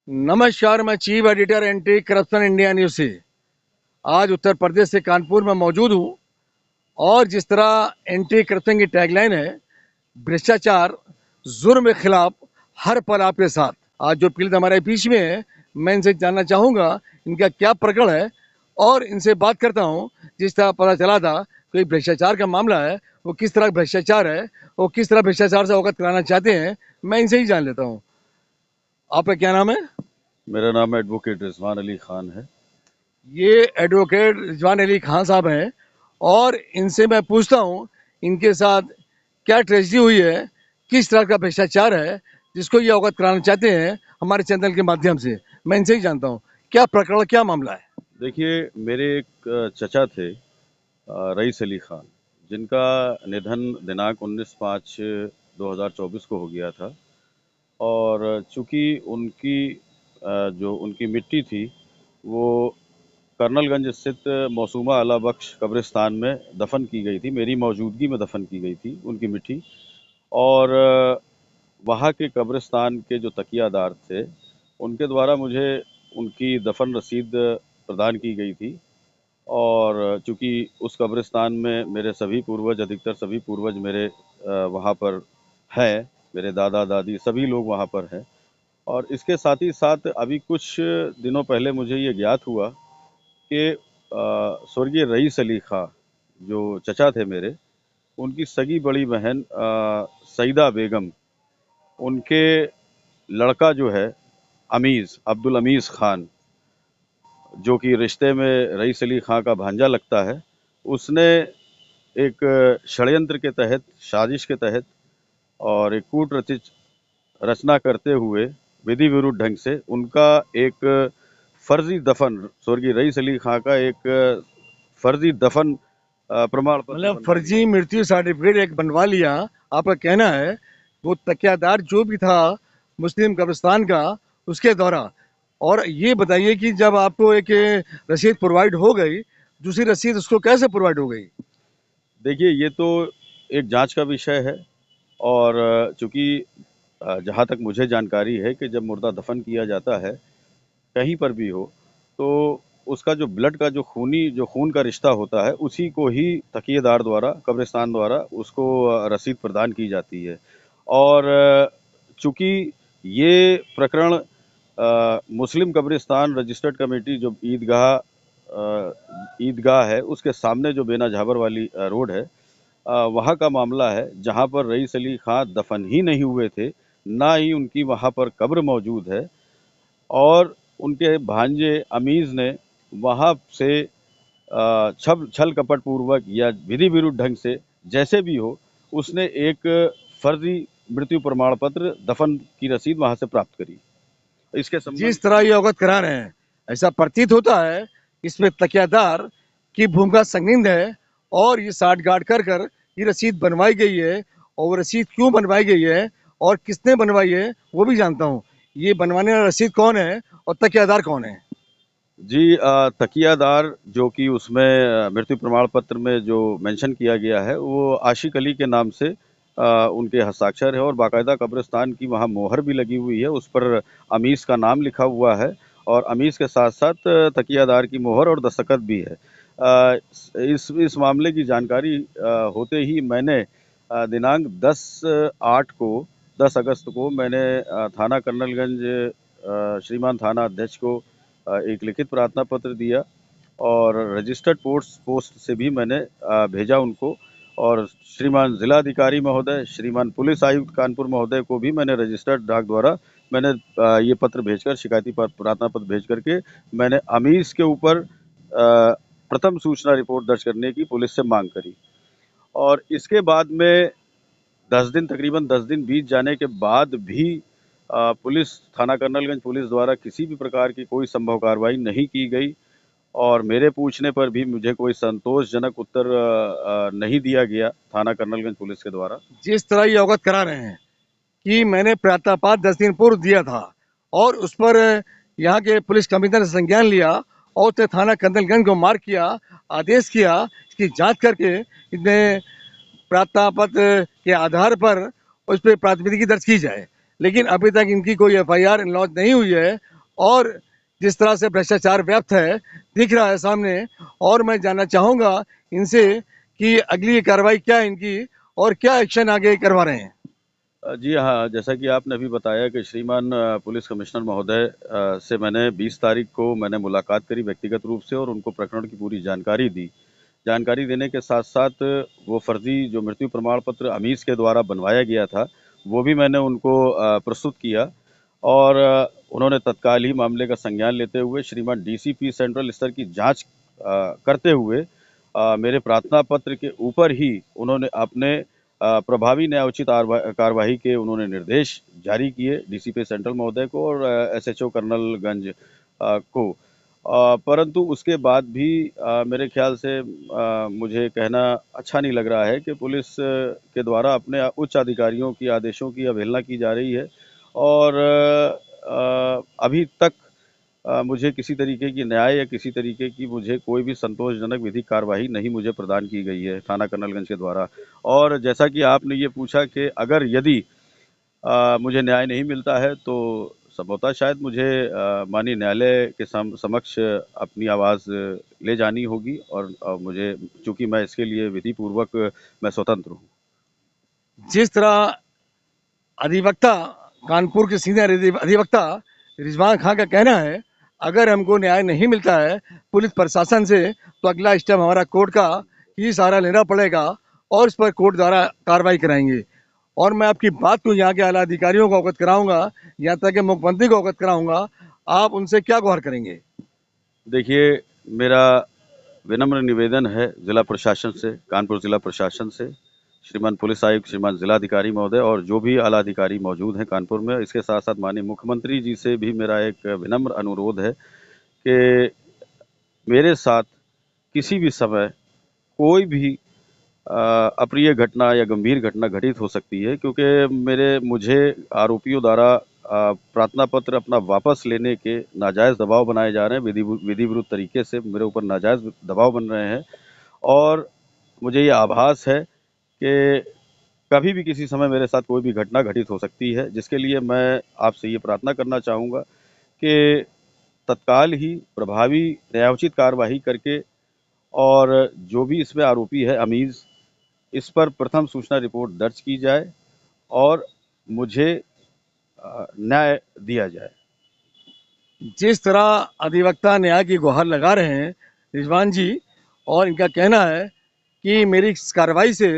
नमस्कार, मैं chief editor anti corruption India news से आज उत्तर प्रदेश से कानपुर में मौजूद हूँ। और जिस तरह एंटी करप्शन की टैगलाइन है, भ्रष्टाचार जुर्म के खिलाफ हर पल आपके साथ। आज जो पीड़ित हमारे बीच में है, मैं इनसे जानना चाहूँगा इनका क्या प्रकरण है और इनसे बात करता हूँ। जिस तरह पता चला था कोई भ्रष्टाचार का मामला है, वो किस तरह भ्रष्टाचार है, वो किस तरह भ्रष्टाचार से अवगत कराना चाहते हैं, मैं इनसे ही जान लेता हूँ। आपका क्या नाम है? मेरा नाम एडवोकेट रिजवान अली खान है। ये एडवोकेट रिजवान अली खान साहब हैं और इनसे मैं पूछता हूँ इनके साथ क्या ट्रेजेडी हुई है, किस तरह का भ्रष्टाचार है जिसको ये अवगत कराना चाहते हैं हमारे चैनल के माध्यम से। मैं इनसे ही जानता हूँ क्या प्रकरण, क्या मामला है। देखिए, मेरे एक चचा थे, रईस अली खान, जिनका निधन दिनांक 19/5/2024 को हो गया था। और चूंकि उनकी जो उनकी मिट्टी थी वो कर्नलगंज स्थित मौसूमा अला बख्श कब्रिस्तान में दफन की गई थी। मेरी मौजूदगी में दफन की गई थी उनकी मिट्टी। और वहाँ के कब्रिस्तान के जो तकियादार थे उनके द्वारा मुझे उनकी दफन रसीद प्रदान की गई थी। और चूंकि उस कब्रिस्तान में मेरे सभी पूर्वज, अधिकतर सभी पूर्वज मेरे वहाँ पर हैं, मेरे दादा दादी सभी लोग वहाँ पर हैं। और इसके साथ ही साथ अभी कुछ दिनों पहले मुझे ये ज्ञात हुआ कि स्वर्गीय रईस अली खां, जो चचा थे मेरे, उनकी सगी बड़ी बहन सईदा बेगम, उनके लड़का जो है अमीज़, अब्दुल अमीज़ खान, जो कि रिश्ते में रईस अली खां का भांजा लगता है, उसने एक षड्यंत्र के तहत, साजिश के तहत और एक कूट रचना करते हुए विधि विरुद्ध ढंग से उनका एक फर्जी दफन, स्वर्गीय रईस अली खां का एक फर्जी दफन प्रमाण पत्र मतलब बनवा लिया। फर्जी मृत्यु सर्टिफिकेट एक बनवा लिया। आपका कहना है वो तकियादार जो भी था मुस्लिम कब्रिस्तान का, उसके द्वारा। और ये बताइए कि जब आपको एक रसीद प्रोवाइड हो गई, दूसरी रसीद उसको कैसे प्रोवाइड हो गई? देखिए, ये तो एक जांच का विषय है। और चूंकि जहाँ तक मुझे जानकारी है कि जब मुर्दा दफन किया जाता है कहीं पर भी हो, तो उसका जो ब्लड का जो खून का रिश्ता होता है, उसी को ही तकिएदार द्वारा, कब्रिस्तान द्वारा उसको रसीद प्रदान की जाती है। और चूंकि ये प्रकरण मुस्लिम कब्रिस्तान रजिस्टर्ड कमेटी, जो ईदगाह है उसके सामने जो बेना झाबर वाली रोड है, वहाँ का मामला है, जहाँ पर रईस अली खां दफन ही नहीं हुए थे, ना ही उनकी वहाँ पर कब्र मौजूद है। और उनके भांजे अमीज़ ने वहाँ से छल कपट पूर्वक या विधि विरुद्ध ढंग से, जैसे भी हो, उसने एक फर्जी मृत्यु प्रमाण पत्र, दफन की रसीद वहाँ से प्राप्त करी। इसके संबंध जिस तरह ये अवगत करा रहे हैं, ऐसा प्रतीत होता है इसमें तकियादार की भूमिका संगीन है। और ये साठ गांठ कर कर ये रसीद बनवाई गई है। और वो रसीद क्यों बनवाई गई है और किसने बनवाई है वो भी जानता हूँ। ये बनवाने वाला रसीद कौन है और तकियादार कौन है? जी, तकियादार जो कि उसमें मृत्यु प्रमाण पत्र में जो मेंशन किया गया है, वो आशिक अली के नाम से उनके हस्ताक्षर है। और बाकायदा कब्रिस्तान की वहाँ मोहर भी लगी हुई है, उस पर अमीस का नाम लिखा हुआ है। और अमीस के साथ साथ तकियादार की मोहर और दस्तखत भी है। इस मामले की जानकारी होते ही मैंने दिनांक 10 अगस्त को मैंने थाना कर्नलगंज श्रीमान थाना अध्यक्ष को एक लिखित प्रार्थना पत्र दिया। और रजिस्टर्ड पोस्ट से भी मैंने भेजा उनको। और श्रीमान जिलाधिकारी महोदय, श्रीमान पुलिस आयुक्त कानपुर महोदय को भी मैंने रजिस्टर्ड डाक द्वारा मैंने ये पत्र भेजकर, शिकायती प्रार्थना पत्र भेज करके मैंने अमीस के ऊपर प्रथम सूचना रिपोर्ट दर्ज करने की पुलिस से मांग करी। और इसके बाद में 10 दिन, तकरीबन 10 दिन बीत जाने के बाद भी पुलिस, थाना कर्नलगंज पुलिस द्वारा किसी भी प्रकार की कोई संभव कार्रवाई नहीं की गई। और मेरे पूछने पर भी मुझे कोई संतोषजनक उत्तर नहीं दिया गया थाना कर्नलगंज पुलिस के द्वारा। जिस तरह ये अवगत करा रहे हैं कि मैंने प्रातःपात 10 दिन पूर्व दिया था और उस पर यहाँ के पुलिस कमिश्नर ने संज्ञान लिया और उसने थाना कंदलगंज को मार्क किया, आदेश किया इसकी जांच करके इसने प्राप्तापत के आधार पर उस पर प्राथमिकी दर्ज की जाए। लेकिन अभी तक इनकी कोई एफआईआर लॉन्च नहीं हुई है और जिस तरह से भ्रष्टाचार व्याप्त है दिख रहा है सामने। और मैं जानना चाहूँगा इनसे कि अगली कार्रवाई क्या है इनकी और क्या एक्शन आगे करवा रहे हैं। जी हाँ, जैसा कि आपने अभी बताया कि श्रीमान पुलिस कमिश्नर महोदय से मैंने 20 तारीख को मैंने मुलाकात करी व्यक्तिगत रूप से और उनको प्रकरण की पूरी जानकारी दी। जानकारी देने के साथ-साथ वो फर्जी जो मृत्यु प्रमाण पत्र अमीश के द्वारा बनवाया गया था, वो भी मैंने उनको प्रस्तुत किया और उन्होंने तत्काल ही मामले का संज्ञान लेते हुए श्रीमान डीसीपी सेंट्रल स्तर की जाँच करते हुए मेरे प्रार्थना पत्र के ऊपर ही उन्होंने अपने प्रभावी न्यायोचित कार्यवाही के उन्होंने निर्देश जारी किए डीसीपी सेंट्रल महोदय को और एसएचओ कर्नलगंज को। परंतु उसके बाद भी मेरे ख्याल से मुझे कहना अच्छा नहीं लग रहा है कि पुलिस के द्वारा अपने उच्च अधिकारियों की आदेशों की अवहेलना की जा रही है और अभी तक मुझे किसी तरीके की न्याय या किसी तरीके की मुझे कोई भी संतोषजनक विधिक कार्यवाही नहीं मुझे प्रदान की गई है थाना कर्नलगंज के द्वारा। और जैसा कि आपने ये पूछा कि अगर यदि मुझे न्याय नहीं मिलता है तो संभवतः शायद मुझे माननीय न्यायालय के समक्ष अपनी आवाज़ ले जानी होगी और मुझे चूँकि मैं इसके लिए विधि पूर्वक मैं स्वतंत्र हूँ। जिस तरह अधिवक्ता कानपुर के सीनियर अधिवक्ता रिजवान खान का कहना है अगर हमको न्याय नहीं मिलता है पुलिस प्रशासन से तो अगला स्टेप हमारा कोर्ट का ही सहारा लेना पड़ेगा और इस पर कोर्ट द्वारा कार्रवाई कराएंगे। और मैं आपकी बात को यहाँ के आला अधिकारियों को अवगत कराऊंगा, यहाँ तक कि मुख्यमंत्री को अवगत कराऊंगा। आप उनसे क्या गुहार करेंगे? देखिए, मेरा विनम्र निवेदन है जिला प्रशासन से, कानपुर जिला प्रशासन से, श्रीमान पुलिस आयुक्त, श्रीमान जिलाधिकारी महोदय और जो भी आला अधिकारी मौजूद हैं कानपुर में, इसके साथ-साथ माननीय मुख्यमंत्री जी से भी मेरा एक विनम्र अनुरोध है कि मेरे साथ किसी भी समय कोई भी अप्रिय घटना या गंभीर घटना घटित हो सकती है क्योंकि मुझे आरोपियों द्वारा प्रार्थना पत्र अपना वापस लेने के नाजायज़ दबाव बनाए जा रहे हैं, विधि विरुद्ध तरीके से मेरे ऊपर नाजायज़ दबाव बन रहे हैं और मुझे ये आभास है कि कभी भी किसी समय मेरे साथ कोई भी घटना घटित हो सकती है, जिसके लिए मैं आपसे ये प्रार्थना करना चाहूँगा कि तत्काल ही प्रभावी न्यायोचित कार्यवाही करके और जो भी इसमें आरोपी है अमीज़, इस पर प्रथम सूचना रिपोर्ट दर्ज की जाए और मुझे न्याय दिया जाए। जिस तरह अधिवक्ता न्याय की गुहार लगा रहे हैं रिजवान जी, और इनका कहना है कि मेरी इस कार्रवाई से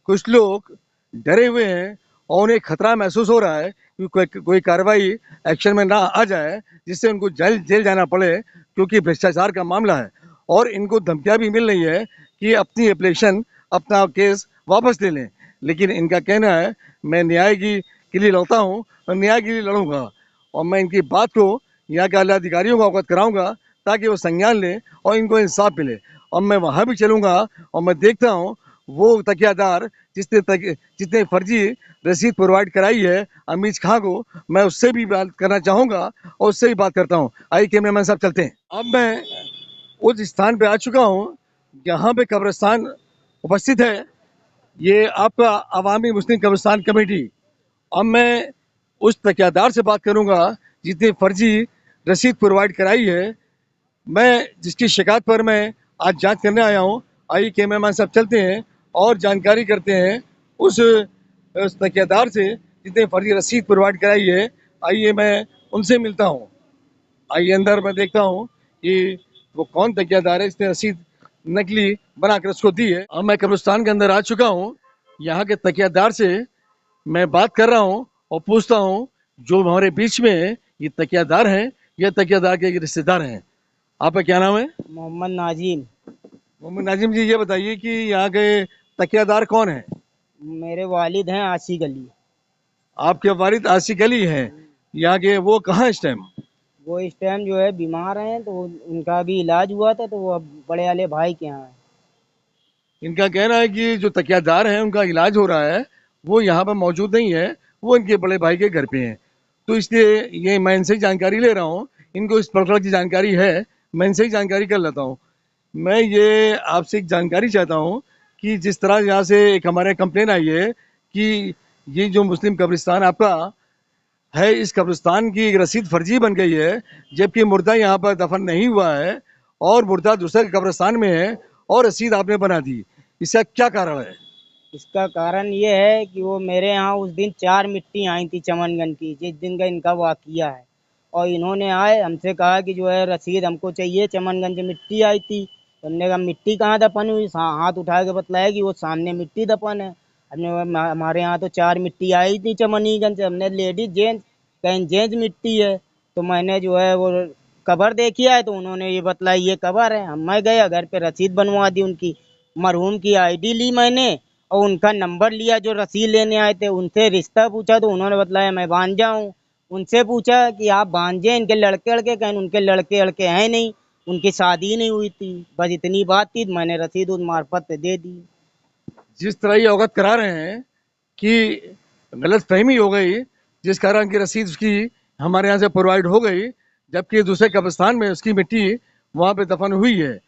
कुछ लोग डरे हुए हैं और उन्हें खतरा महसूस हो रहा है कि कोई कार्रवाई एक्शन में ना आ जाए जिससे उनको जेल जाना पड़े क्योंकि भ्रष्टाचार का मामला है। और इनको धमकियां भी मिल रही है कि अपनी एप्लीकेशन अपना केस वापस ले लें। लेकिन इनका कहना है मैं न्याय के लिए लड़ता हूँ और न्याय के लिए लड़ूंगा। और मैं इनकी बात को यहाँ के आला अधिकारियों को अवगत कराऊंगा ताकि वो संज्ञान लें और इनको इंसाफ मिले। और मैं वहाँ भी चलूँगा और मैं देखता हूँ वो तकियादार जिसने फर्जी रसीद प्रोवाइड कराई है अमीज खां को, मैं उससे भी बात करना चाहूँगा और उससे भी बात करता हूँ। आइए कैमरामैन साहब चलते हैं। अब मैं उस स्थान पे आ चुका हूँ जहाँ पे कब्रिस्तान उपस्थित है। ये आपका अवामी मुस्लिम कब्रिस्तान कमेटी। अब मैं उस तकियादार से बात करूँगा जिसने फर्जी रसीद प्रोवाइड कराई है, मैं जिसकी शिकायत पर मैं आज जांच करने आया हूँ। आइए कैमरामैन साहब चलते हैं और जानकारी करते हैं उस तकियादार से जिसने फर्जी रसीद प्रोवाइड कराई है। आइए मैं उनसे मिलता हूँ। आइए अंदर मैं देखता हूँ कि वो कौन तकियादार है इसने रसीद नकली बनाकर उसको दी है। अब मैं कब्रिस्तान के अंदर आ चुका हूँ। यहाँ के तकियादार से मैं बात कर रहा हूँ और पूछता हूँ जो हमारे बीच में ये तकियादार हैं, ये तकियादार के रिश्तेदार हैं। आपका क्या नाम है? मोहम्मद नाजिम। मोहम्मद नाजिम जी, ये बताइए कि यहाँ के तकियादार कौन है? मेरे वालिद हैं आशिक अली। आपके वालिद आशिक अली हैं। यहाँ के वो कहाँ इस टाइम? वो इस टाइम जो है बीमार हैं तो उनका भी इलाज हुआ था तो वो अब बड़े वाले भाई के यहाँ है। इनका कहना है कि जो तकियादार हैं उनका इलाज हो रहा है, वो यहाँ पर मौजूद नहीं है, वो इनके बड़े भाई के घर पे हैं। तो इसलिए ये मैं इनसे ही जानकारी ले रहा हूँ। इनको इस प्रकार की जानकारी है, मैं इनसे ही जानकारी कर लेता हूँ। मैं ये आपसे एक जानकारी चाहता हूँ कि जिस तरह यहाँ से एक हमारे कंप्लेन आई है कि ये जो मुस्लिम कब्रिस्तान आपका है इस कब्रिस्तान की एक रसीद फर्जी बन गई है, जबकि मुर्दा यहाँ पर दफन नहीं हुआ है और मुर्दा दूसरे कब्रिस्तान में है और रसीद आपने बना दी। इसका क्या कारण है? इसका कारण ये है कि वो मेरे यहाँ उस दिन 4 मिट्टी आई थी चमनगंज की, जिस दिन का इनका वाक़िया है। और इन्होंने आए हमसे कहा कि जो है रसीद हमको चाहिए, चमनगंज मिट्टी आई थी। तो हमने कहा मिट्टी कहाँ दफन हुई? हाथ उठा के बतलाया कि वो सामने मिट्टी दफन है। हमने कहा हमारे यहाँ तो 4 मिट्टी आई थी चमनीगंज से। हमने लेडीज जेंट्स, कहीं जेंट्स मिट्टी है। तो मैंने जो है वो कबर देखी है, तो उन्होंने ये बतलाई ये कबर है। मैं गया घर पे रसीद बनवा दी उनकी, मरहूम की आईडी ली मैंने और उनका नंबर लिया जो रसीद लेने आए थे। उनसे रिश्ता पूछा तो उन्होंने बताया मैं भांजा हूँ। उनसे पूछा कि आप भांजे, इनके लड़के लड़के? कहें उनके लड़के लड़के हैं नहीं, उनकी शादी नहीं हुई थी। बस इतनी बात थी, तो मैंने रसीद उस मार्फत से दे दी। जिस तरह ये अवगत करा रहे हैं कि गलत फहमी हो गई, जिस कारण की रसीद उसकी हमारे यहाँ से प्रोवाइड हो गई, जबकि दूसरे कब्रिस्तान में उसकी मिट्टी वहाँ पे दफन हुई है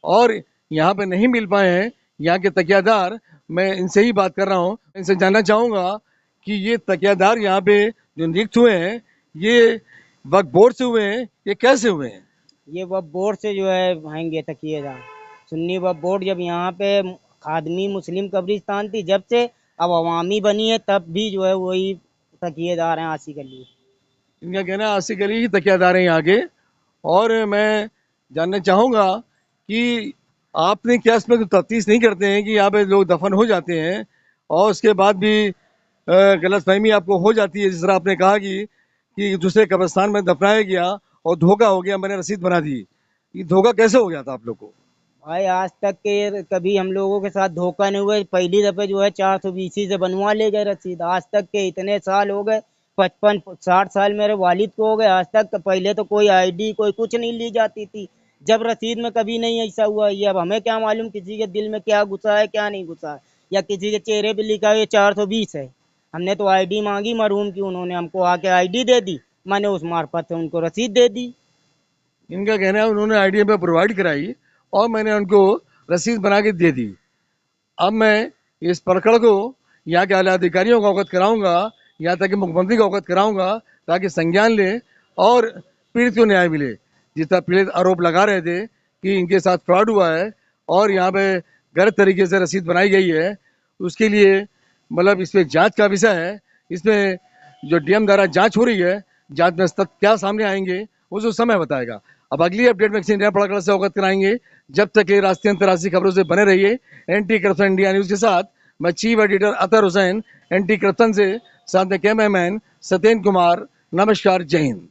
और यहाँ पे नहीं मिल पाए हैं यहाँ के तकियादार। मैं इनसे ही बात कर रहा हूँ, इनसे जानना चाहूँगा कि ये तकियादार यहाँ पे जो नियुक्त हुए हैं, ये वक्फ बोर्ड से हुए हैं, ये कैसे हुए हैं? ये वक्फ बोर्ड से जो है आएंगे तकिएदार। सुन्नी वक्फ बोर्ड जब यहाँ पे खादमी मुस्लिम कब्रिस्तान थी जब से, अब अवामी बनी है तब भी जो है वही तकिएदार हैं आसिक अली। इनका कहना है आसिक अली ही तकियादार हैं यहाँ के। और मैं जानना चाहूँगा कि आपने क्या इसमें तफ्तीश नहीं करते हैं कि यहाँ पे लोग दफन हो जाते हैं और उसके बाद भी गलतफहमी आपको हो जाती है, जिस तरह आपने कहा कि दूसरे कब्रिस्तान में दफनाया गया और धोखा हो गया, मैंने रसीद बना दी। ये धोखा कैसे हो गया था आप लोग को? भाई आज तक के कभी हम लोगों के साथ धोखा नहीं हुआ। पहली दफे जो है 420 से बनवा ले गए रसीद। आज तक के इतने साल हो गए, 55-60 साल मेरे वालिद को हो गए, आज तक पहले तो कोई आईडी कोई कुछ नहीं ली जाती थी। जब रसीद में कभी नहीं ऐसा हुआ। ये अब हमें क्या मालूम किसी के दिल में क्या घुसा है क्या नहीं घुसा है, या किसी के चेहरे पे लिखा है 420 है। हमने तो आईडी मांगी मरहूम की, उन्होंने हमको आके आईडी दे दी, मैंने उस मार्फत से उनको रसीद दे दी। इनका कहना है उन्होंने आईडी पे प्रोवाइड कराई और मैंने उनको रसीद बना के दे दी। अब मैं इस प्रकरण को यहाँ के आला अधिकारियों को अवगत कराऊंगा, यहाँ तक कि मुख्यमंत्री को अवगत कराऊंगा, ताकि संज्ञान ले और पीड़ित को न्याय मिले। जिस तरह पीड़ित आरोप लगा रहे थे कि इनके साथ फ्रॉड हुआ है और यहाँ पे गलत तरीके से रसीद बनाई गई है, उसके लिए मतलब इसमें जांच का विषय है। इसमें जो डीएम द्वारा जांच हो रही है, जांच में तथ्य क्या सामने आएंगे वो जो समय बताएगा। अब अगली अपडेट में किसी नया प्रकरण से अवगत कराएंगे। जब तक ये राष्ट्रीय अंतर्राष्ट्रीय खबरों से बने रहिए एंटी करप्शन इंडिया न्यूज के साथ। मैं चीफ एडिटर अतर हुसैन, एंटी करप्शन से, साथ में कैमरामैन सत्येंद्र कुमार। नमस्कार, जय हिंद।